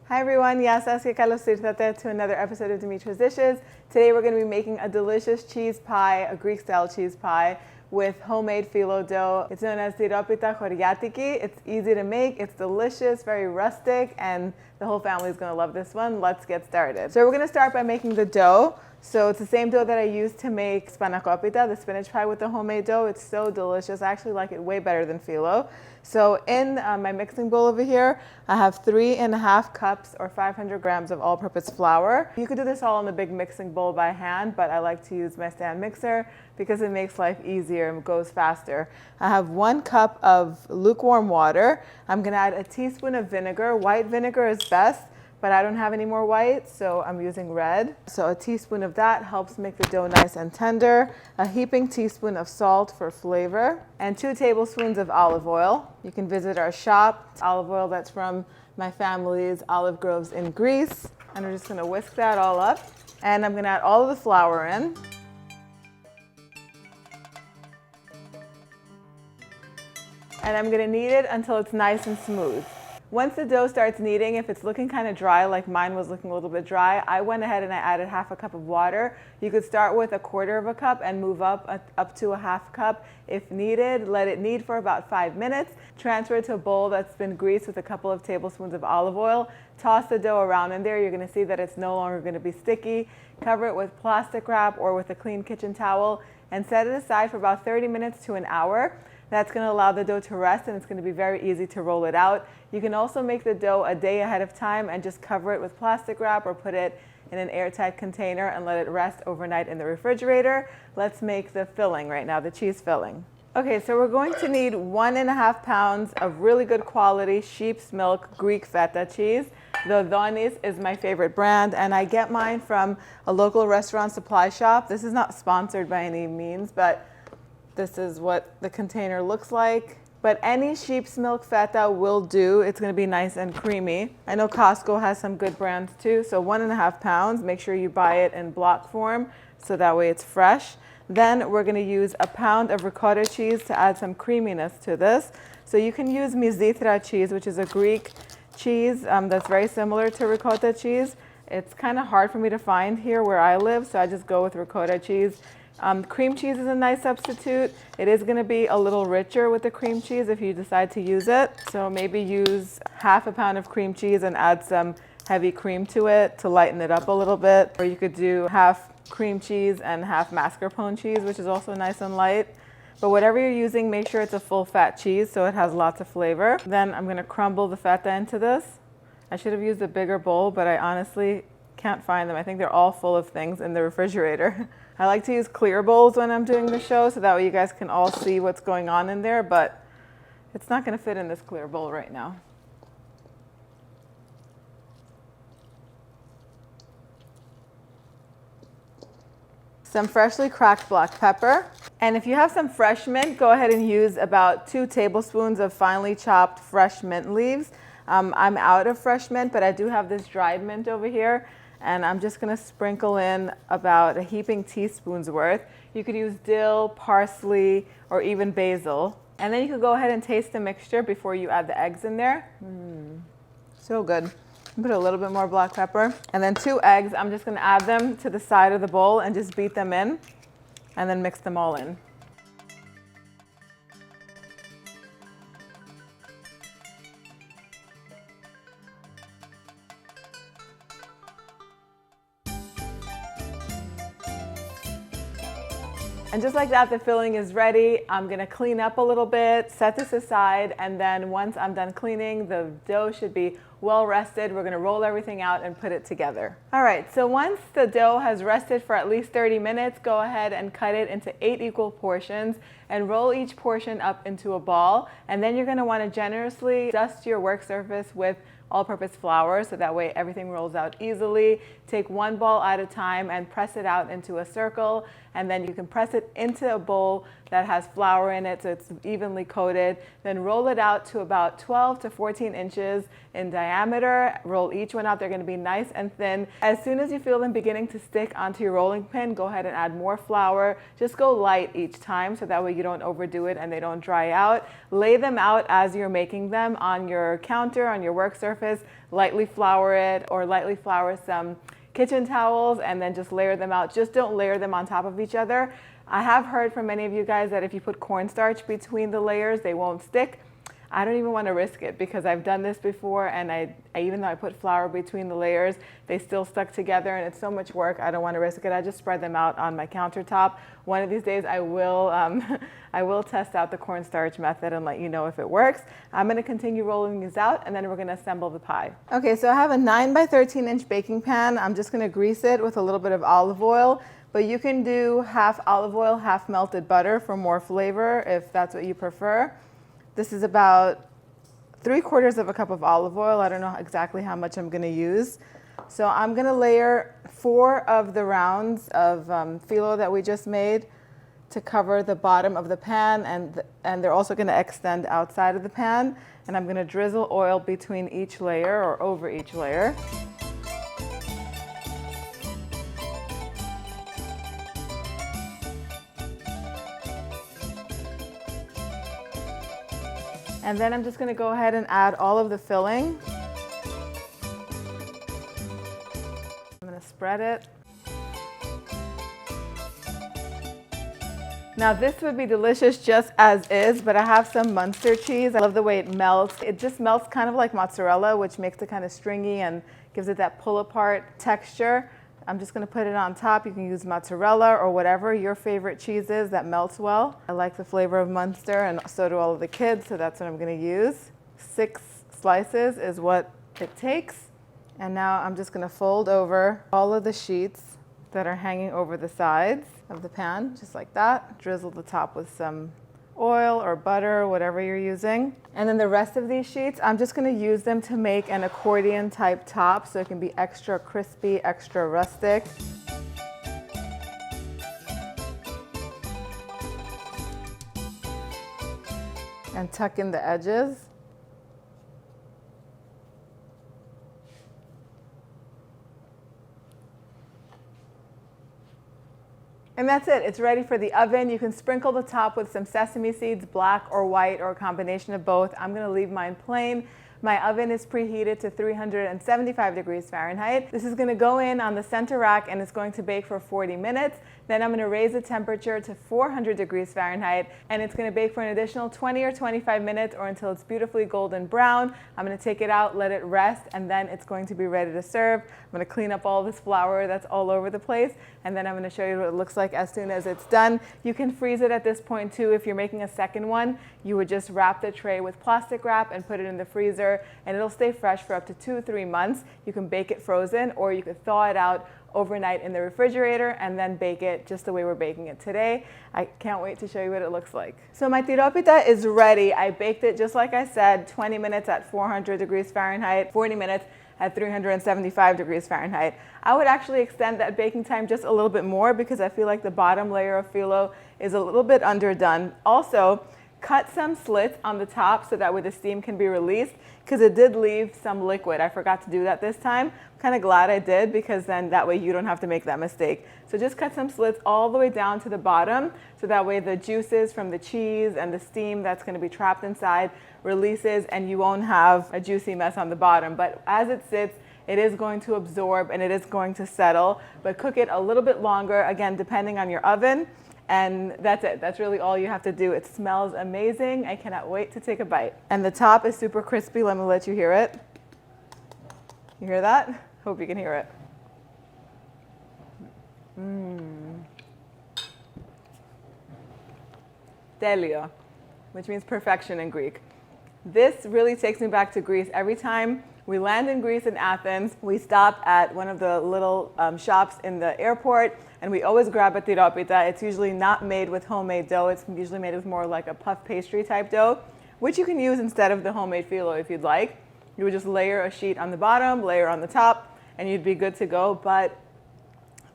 Hi everyone, to another episode of Dimitra's Dishes. Today we're going to be making a delicious cheese pie, a Greek style cheese pie with homemade phyllo dough. It's known as Tiropita. It's easy to make, it's delicious, very rustic, and the whole family is going to love this one. Let's get started. So we're going to start by making the dough. So it's the same dough that I used to make spanakopita, the spinach pie with the homemade dough. It's so delicious. I actually like it way better than phyllo. So in my mixing bowl over here, I have 3.5 cups or 500 grams of all-purpose flour. You could do this all in a big mixing bowl by hand, but I like to use my stand mixer because it makes life easier and goes faster. I have 1 cup of lukewarm water. I'm gonna add a teaspoon of vinegar. White vinegar is best, but I don't have any more white, so I'm using red. So a teaspoon of that helps make the dough nice and tender. A heaping teaspoon of salt for flavor, and 2 tablespoons of olive oil. You can visit our shop. It's olive oil that's from my family's olive groves in Greece. And we're just gonna whisk that all up. And I'm gonna add all of the flour in. And I'm gonna knead it until it's nice and smooth. Once the dough starts kneading, if it's looking kind of dry, like mine was looking a little bit dry, I went ahead and I added 1/2 cup of water. You could start with 1/4 cup and move up to 1/2 cup if needed. Let it knead for about 5 minutes. Transfer it to a bowl that's been greased with a couple of tablespoons of olive oil. Toss the dough around in there. You're going to see that it's no longer going to be sticky. Cover it with plastic wrap or with a clean kitchen towel and set it aside for about 30 minutes to an hour. That's going to allow the dough to rest, and it's going to be very easy to roll it out. You can also make the dough a day ahead of time and just cover it with plastic wrap or put it in an airtight container and let it rest overnight in the refrigerator. Let's make the filling right now, the cheese filling. Okay, so we're going to need 1.5 pounds of really good quality sheep's milk Greek feta cheese. The Donis is my favorite brand, and I get mine from a local restaurant supply shop. This is not sponsored by any means, but this is what the container looks like. But any sheep's milk feta will do. It's going to be nice and creamy. I know Costco has some good brands too. So 1.5 pounds. Make sure you buy it in block form so that way it's fresh. Then we're going to use 1 pound of ricotta cheese to add some creaminess to this. So you can use Dimitra cheese, which is a Greek cheese that's very similar to ricotta cheese. It's kind of hard for me to find here where I live, so I just go with ricotta cheese. Cream cheese is a nice substitute. It is going to be a little richer with the cream cheese if you decide to use it. So maybe use 1/2 pound of cream cheese and add some heavy cream to it to lighten it up a little bit. Or you could do 1/2 cream cheese and 1/2 mascarpone cheese, which is also nice and light. But whatever you're using, make sure it's a full fat cheese so it has lots of flavor. Then I'm going to crumble the feta into this. I should have used a bigger bowl, but I honestly can't find them. I think they're all full of things in the refrigerator. I like to use clear bowls when I'm doing the show so that way you guys can all see what's going on in there, but it's not going to fit in this clear bowl right now. Some freshly cracked black pepper. And if you have some fresh mint, go ahead and use about 2 tablespoons of finely chopped fresh mint leaves. I'm out of fresh mint, but I do have this dried mint over here. And I'm just going to sprinkle in about a heaping teaspoon's worth. You could use dill, parsley, or even basil. And then you could go ahead and taste the mixture before you add the eggs in there. So good. Put a little bit more black pepper. And then 2 eggs. I'm just going to add them to the side of the bowl and just beat them in. And then mix them all in. And just like that, the filling is ready. I'm gonna clean up a little bit, set this aside, and then once I'm done cleaning, the dough should be well rested. We're gonna roll everything out and put it together. All right, so once the dough has rested for at least 30 minutes, go ahead and cut it into 8 equal portions and roll each portion up into a ball. And then you're gonna wanna generously dust your work surface with all-purpose flour so that way everything rolls out easily. Take 1 ball at a time and press it out into a circle, and then you can press it into a bowl that has flour in it so it's evenly coated. Then roll it out to about 12 to 14 inches in diameter. Roll each one out. They're going to be nice and thin. As soon as you feel them beginning to stick onto your rolling pin, go ahead and add more flour. Just go light each time so that way you don't overdo it and they don't dry out. Lay them out as you're making them on your counter, on your work surface, surface, lightly flour it, or lightly flour some kitchen towels and then just layer them out. Just don't layer them on top of each other. I have heard from many of you guys that if you put cornstarch between the layers, they won't stick. I don't even want to risk it because I've done this before, and I even though I put flour between the layers, they still stuck together, and it's so much work. I don't want to risk it. I just spread them out on my countertop. One of these days I will I will test out the cornstarch method and let you know if it works. I'm going to continue rolling these out, and then we're going to assemble the pie. Okay, so I have a 9 by 13 inch baking pan. I'm just going to grease it with a little bit of olive oil, but you can do half olive oil, half melted butter for more flavor if that's what you prefer. This is about 3/4 of a cup of olive oil. I don't know exactly how much I'm going to use. So I'm going to layer 4 of the rounds of phyllo that we just made to cover the bottom of the pan, and they're also going to extend outside of the pan. And I'm going to drizzle oil between each layer or over each layer. And then I'm just going to go ahead and add all of the filling. I'm going to spread it. Now this would be delicious just as is, but I have some Muenster cheese. I love the way it melts. It just melts kind of like mozzarella, which makes it kind of stringy and gives it that pull apart texture. I'm just going to put it on top. You can use mozzarella or whatever your favorite cheese is that melts well. I like the flavor of Muenster, and so do all of the kids, so that's what I'm going to use. 6 slices is what it takes. And now I'm just going to fold over all of the sheets that are hanging over the sides of the pan, just like that. Drizzle the top with some oil or butter, whatever you're using. And then the rest of these sheets, I'm just going to use them to make an accordion type top so it can be extra crispy, extra rustic. And tuck in the edges. And that's it. It's ready for the oven. You can sprinkle the top with some sesame seeds, black or white, or a combination of both. I'm going to leave mine plain. My oven is preheated to 375 degrees Fahrenheit. This is going to go in on the center rack, and it's going to bake for 40 minutes. Then I'm going to raise the temperature to 400 degrees Fahrenheit, and it's going to bake for an additional 20 or 25 minutes or until it's beautifully golden brown. I'm going to take it out, let it rest, and then it's going to be ready to serve. I'm going to clean up all this flour that's all over the place, and then I'm going to show you what it looks like as soon as it's done. You can freeze it at this point too. If you're making a second one, you would just wrap the tray with plastic wrap and put it in the freezer, and it'll stay fresh for up to 2 or 3 months. You can bake it frozen, or you could thaw it out overnight in the refrigerator and then bake it just the way we're baking it today. I can't wait to show you what it looks like. So my tiropita is ready. I baked it just like I said, 20 minutes at 400 degrees Fahrenheit, 40 minutes at 375 degrees Fahrenheit. I would actually extend that baking time just a little bit more because I feel like the bottom layer of phyllo is a little bit underdone. Also, cut some slits on the top so that way the steam can be released, because it did leave some liquid. I forgot to do that this time. I'm kind of glad I did, because then that way you don't have to make that mistake. So just cut some slits all the way down to the bottom so that way the juices from the cheese and the steam that's going to be trapped inside releases, and you won't have a juicy mess on the bottom. But as it sits, it is going to absorb and it is going to settle, but cook it a little bit longer, again, depending on your oven. And that's it. That's really all you have to do. It smells amazing. I cannot wait to take a bite. And the top is super crispy. Let me let you hear it. You hear that? Hope you can hear it. Delio, which means perfection in Greek. This really takes me back to Greece. Every time we land in Greece in Athens, we stop at one of the little shops in the airport, and we always grab a tiropita. It's usually not made with homemade dough. It's usually made with more like a puff pastry type dough, which you can use instead of the homemade phyllo if you'd like. You would just layer a sheet on the bottom, layer on the top, and you'd be good to go. But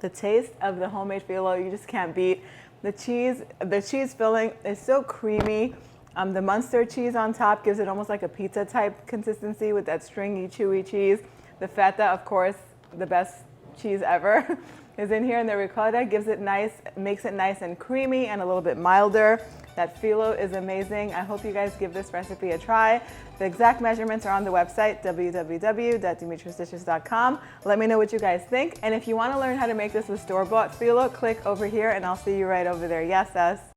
the taste of the homemade phyllo, you just can't beat. The cheese filling is so creamy. The Muenster cheese on top gives it almost like a pizza type consistency with that stringy, chewy cheese. The feta, of course, the best cheese ever is in here, and the ricotta gives it nice, makes it nice and creamy and a little bit milder. That phyllo is amazing. I hope you guys give this recipe a try. The exact measurements are on the website, www.dimitrasdishes.com. Let me know what you guys think. And if you want to learn how to make this with store-bought phyllo, click over here and I'll see you right over there. Yes, us.